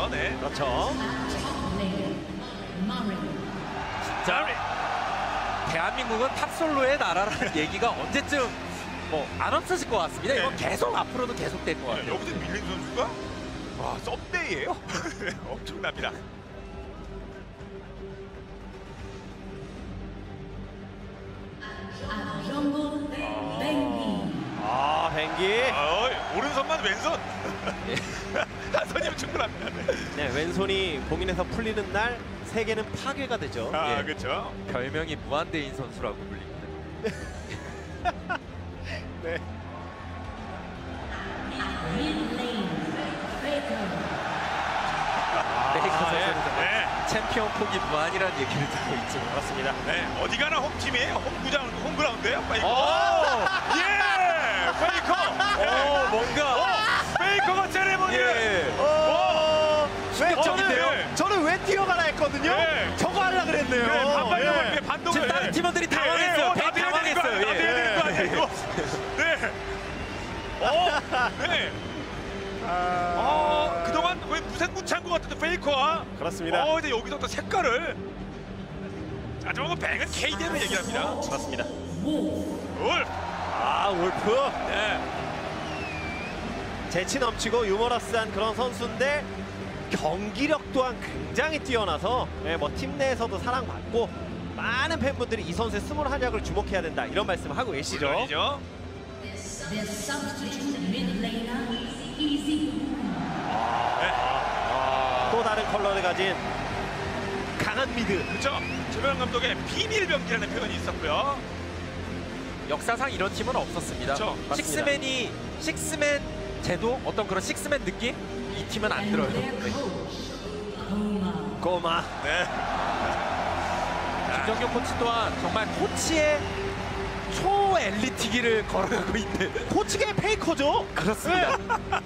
거죠. 네. 그렇죠. 진짜 대한민국은 탑솔로의 나라라는 얘기가 언제쯤 뭐 안 없어질 것 같습니다. 이건 계속 앞으로도 계속 될 것 같아요. 여기서 밀린 선수가 와 썸데이예요. 엄청납니다. 뱅기. 오른손만 왼손. 한 손이면 충분합니다. 네, 왼손이 공인에서 풀리는 날 세계는 파괴가 되죠. 아, 그렇죠. 별명이 무한대인 선수라고 불립니다. 네. 페이커 선수는 네. 챔피언 폭이 무한이라는 얘기를 듣고 있죠. 그렇습니다. 네, 어디 가나 홈팀이에요. 홈그라운드예요. 페이커. 예! 페이커. 뭔가 페이커가 세레모니를. 저는 왜 뛰어가라 했거든요. 네. 저거 하려고 그랬네요. 반동을. 지금 다른 팀원들이 당황했어요. 당황했어요. 다 돼야 되는 거 아니에요, 이거? 네. 네. 그동안 거의 무색무취한 것 같은데 페이커와. 그렇습니다. 이제 여기서 또 색깔을. 자, 저거 뱅은 KDM을 얘기합니다. 그렇습니다. 울. 울프. 네. 재치 넘치고 유머러스한 그런 선수인데 경기력 또한 굉장히 뛰어나서 팀 내에서도 사랑받고 많은 팬분들이 이 선수의 스몰 한약을 주목해야 된다 이런 말씀을 하고 계시죠. 물론이죠. 또 다른 컬러를 가진 강한 미드. 그렇죠. 최병현 감독의 비밀병기라는 표현이 있었고요. 역사상 이런 팀은 없었습니다. 그렇죠. 식스맨 제도 어떤 그런 식스맨 느낌? 이 팀은 안 들어요. 꼬마. 네. 김정용 코치 또한 정말 코치의 초엘리트기를 걸어가고 있는 코치계 페이커죠. 그렇습니다.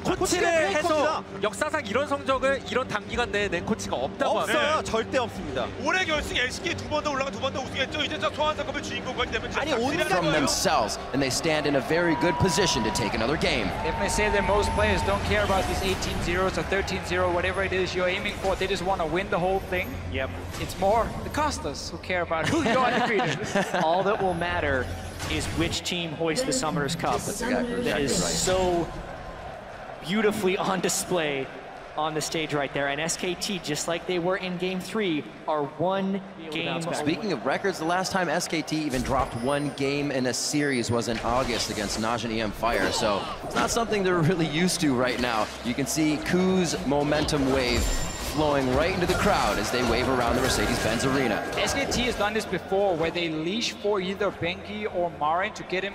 코치를 코치계 해서 페이커입니다. 역사상 이런 성적을 이런 단기간 내에 낸 코치가 없다고 없어요. 합니다. 절대 없습니다. 올해 결승 LCK 두 번 더 올라가 두 번 더 우승했죠. 이제 저 소환사컵의 주인공까지 되면 아니, 온갖 from themselves, and they stand in a very good position to take another game. If I say that most players don't care about these 18-0s or 13-0, whatever it is you're aiming for, they just want to win the whole thing. Yep. It's more the casters who care about who you're defeated. All that will matter is which team hoists the Summoners Cup. That is so beautifully on display on the stage right there. And SKT, just like they were in Game 3, are one game. Speaking of records, the last time SKT even dropped one game in a series was in August against Najin EM Fire, so it's not something they're really used to right now. You can see Ku's momentum wave flowing right into the crowd as they wave around the Mercedes-Benz Arena. SKT has done this before, where they leash for either Benki or Marin to get him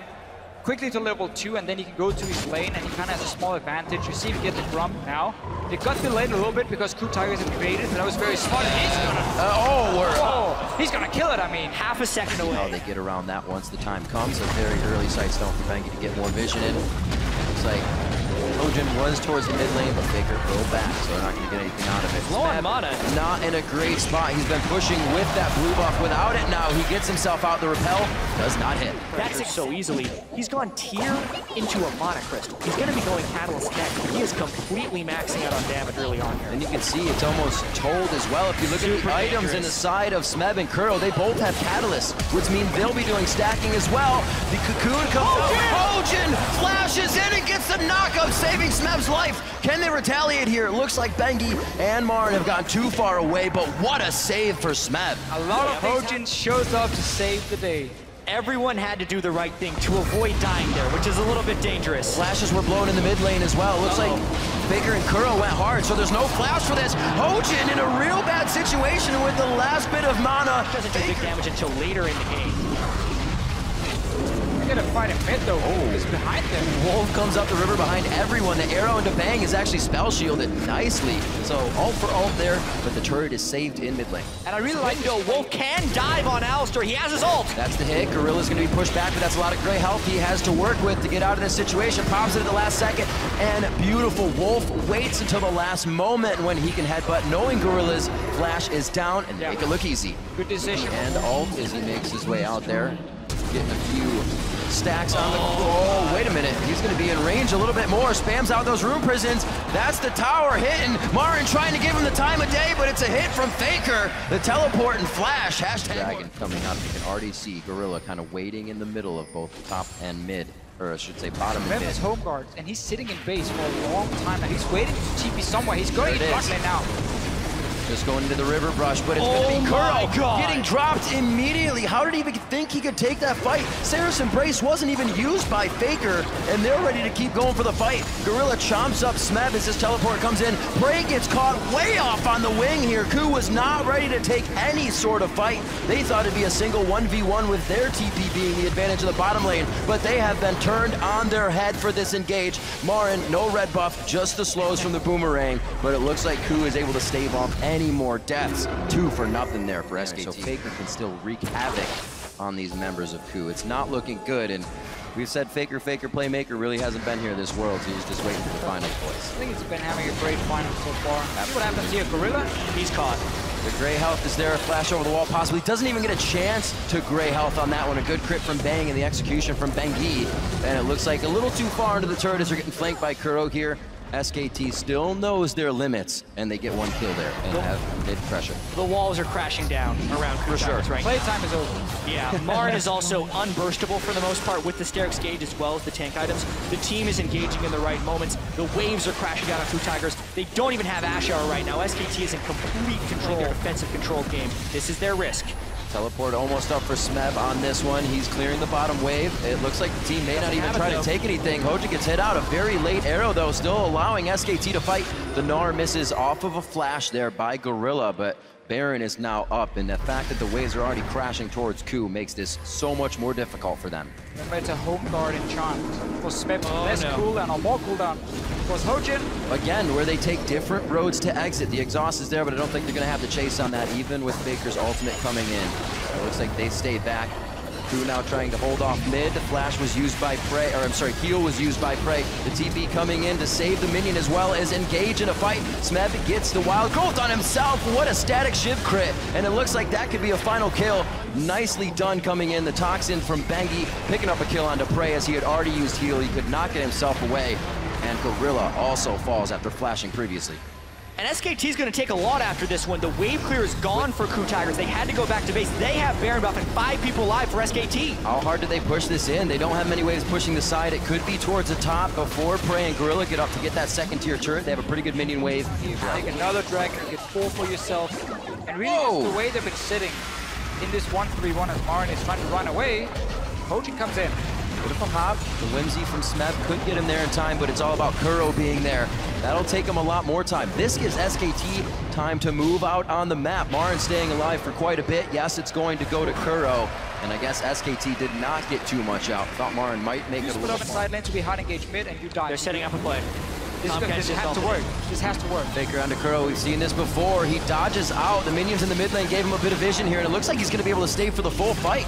quickly to level 2, and then he can go to his lane, and he kind of has a small advantage. You see him get the grump now. It got delayed a little bit because Ku Tigers had invaded, but that was very smart. And he's gonna, he's gonna kill it. I mean, half a second away. How they get around that once the time comes. A very early sight stone for Benki to get more vision in. Looks like Hojin runs towards the mid lane, but Baker go back, so they're not going to get anything out of it. Low on mana. Not in a great spot. He's been pushing with that blue buff. Without it now, he gets himself out the repel. Does not hit. That's so easily. He's gone tier into a mana crystal. He's going to be going Catalyst next. He is completely maxing out on damage early on here. And you can see it's almost told as well. If you look at the items in the side of Smeb and Kuro, they both have Catalyst, which means they'll be doing stacking as well. The Cocoon comes out. Hojin flashes in and gets the knockup, saving Smeb's life. Can they retaliate here? It looks like Bengi and Marin have gone too far away, but what a save for Smeb. a lot of Hojin shows up to save the day. Everyone had to do the right thing to avoid dying there, which is a little bit dangerous. Flashes were blown in the mid lane as well. Looks like Baker and Kuro went hard, so there's no flash for this. Hojin in a real bad situation with the last bit of mana. Doesn't do big damage until later in the game. They're gonna fight him mid though. He's behind them. Wolf comes up the river behind everyone. The arrow into Bang is actually spell shielded nicely. So ult for ult there, but the turret is saved in mid lane. And I really like Wolf can dive on Alistar. He has his ult. That's the hit. Gorilla's going to be pushed back, but that's a lot of gray health he has to work with to get out of this situation. Pops it at the last second, and beautiful. Wolf waits until the last moment when he can headbutt, knowing Gorilla's flash is down, and make it look easy. Good decision. And ult as he makes his way out there, getting a few stacks on the... Oh, wait a minute. He's going to be in range a little bit more. Spams out those room prisons. That's the tower hitting. Marin trying to give him the time of day, but it's a hit from Faker. The teleport and flash. Hashtag Dragon coming up. You can already see Gorilla kind of waiting in the middle of both top and mid. Or I should say bottom and Mem mid. is home guard, and he's sitting in base for a long time now. He's waiting to TP somewhere. He's going in bot lane now. Just going into the river brush, but it's going to be Kuro getting dropped immediately. How did he even think he could take that fight? Saracen Brace wasn't even used by Faker, and they're ready to keep going for the fight. Gorilla chomps up Smeb as his teleport comes in. Bray gets caught way off on the wing here. Ku was not ready to take any sort of fight. They thought it'd be a single 1v1 with their TP being the advantage of the bottom lane, but they have been turned on their head for this engage. Marin, no red buff, just the slows from the boomerang, but it looks like Ku is able to stave off any more deaths. 2 for nothing there for SKT. So Faker can still wreak havoc on these members of Ku. It's not looking good, and we've said Faker Playmaker really hasn't been here this world, so he's just waiting for the finals voice. I think he's been having a great final so far. See what happens here. Gorilla, he's caught. The gray health is there, flash over the wall possibly. Doesn't even get a chance to gray health on that one. A good crit from Bang and the execution from Bengi. And it looks like a little too far into the turret as they're getting flanked by Kuro here. SKT still knows their limits, and they get 1 kill there and have mid pressure. The walls are crashing down around For sure. right? Playtime is over. Yeah, Marin is also unburstable for the most part with the Sterix gauge as well as the tank items. The team is engaging in the right moments. The waves are crashing down on Two Tigers. They don't even have Ash Hour right now. SKT is in complete control, their defensive control game. This is their risk. Teleport almost up for Smeb on this one. He's clearing the bottom wave. It looks like the team may not even try to take anything. Hoja gets hit out. A very late arrow, though, still allowing SKT to fight. The Gnar misses off of a flash there by Gorilla, but Baron is now up, and the fact that the waves are already crashing towards Ku makes this so much more difficult for them. Remember, it's a home guard enchant. For Smeb, less cooldown or more cooldown. For Hojin. Again, where they take different roads to exit. The exhaust is there, but I don't think they're going to have the chase on that, even with Faker's ultimate coming in. It looks like they stay back. Ku now trying to hold off mid. The flash was used by Prey, or I'm sorry, heal was used by Prey. The TP coming in to save the minion as well as engage in a fight. Smeb gets the wild growth on himself. What a static shiv crit. And it looks like that could be a final kill. Nicely done coming in. The toxin from Bengi picking up a kill onto Prey as he had already used heal. He could not get himself away. And Gorilla also falls after flashing previously. And SKT is going to take a lot after this one. The wave clear is gone for Ku Tigers. They had to go back to base. They have Baron buff and 5 people alive for SKT. How hard do they push this in? They don't have many waves pushing the side. It could be towards the top before Prey and Gorilla get up to get that second tier turret. They have a pretty good minion wave. You take another dragon, get 4 for yourself. And really, just the way they've been sitting in this 1-3-1 as Marin is trying to run away, Hojin comes in. Beautiful hop. The whimsy from Smeb couldn't get him there in time, but it's all about Kuro being there. That'll take him a lot more time. This gives SKT time to move out on the map. Marin staying alive for quite a bit. Yes, it's going to go to Kuro. And I guess SKT did not get too much out. Thought Marin might make it a Put little up in side lane to be hard engage mid and you die. They're setting up a play. This has to work. This has to work. Faker onto Kuro. We've seen this before. He dodges out. The minions in the mid lane gave him a bit of vision here, and it looks like he's going to be able to stay for the full fight.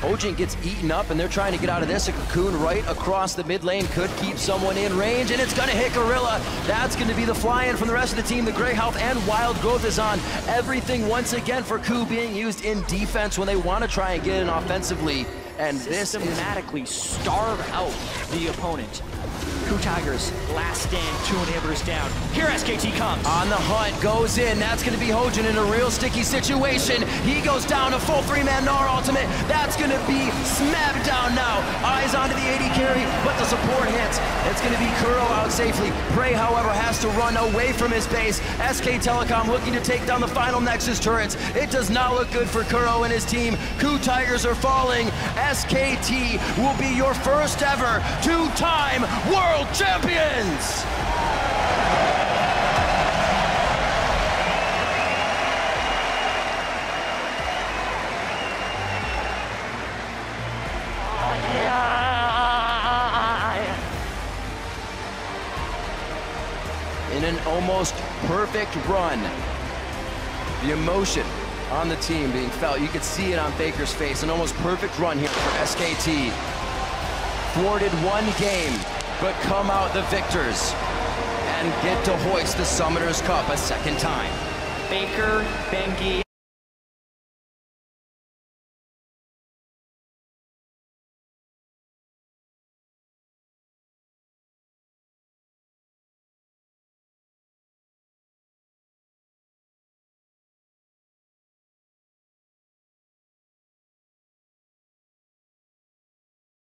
Hojin gets eaten up, and they're trying to get out of this. A cocoon right across the mid lane could keep someone in range, and it's going to hit Gorilla. That's going to be the fly-in from the rest of the team. The Grey Health and Wild Growth is on. Everything once again for Ku being used in defense when they want to try and get in offensively. And this systematically starve out the opponent. Ku Tigers, last stand, 2 inhibitors down. Here SKT comes. On the hunt, goes in. That's going to be Hojin in a real sticky situation. He goes down a full 3-man Gnar ultimate. That's going to be Smeb down now. Eyes onto the 80 carry, but the support hits. It's going to be Kuro out safely. Prey, however, has to run away from his base. SK Telecom looking to take down the final Nexus turrets. It does not look good for Kuro and his team. Ku Tigers are falling. SKT will be your first ever 2-time world champions! In an almost perfect run, the emotion on the team being felt, you could see it on Faker's face, an almost perfect run here for SKT. Thwarted one game, but come out the victors and get to hoist the Summoners Cup a second time. Faker, Bengi,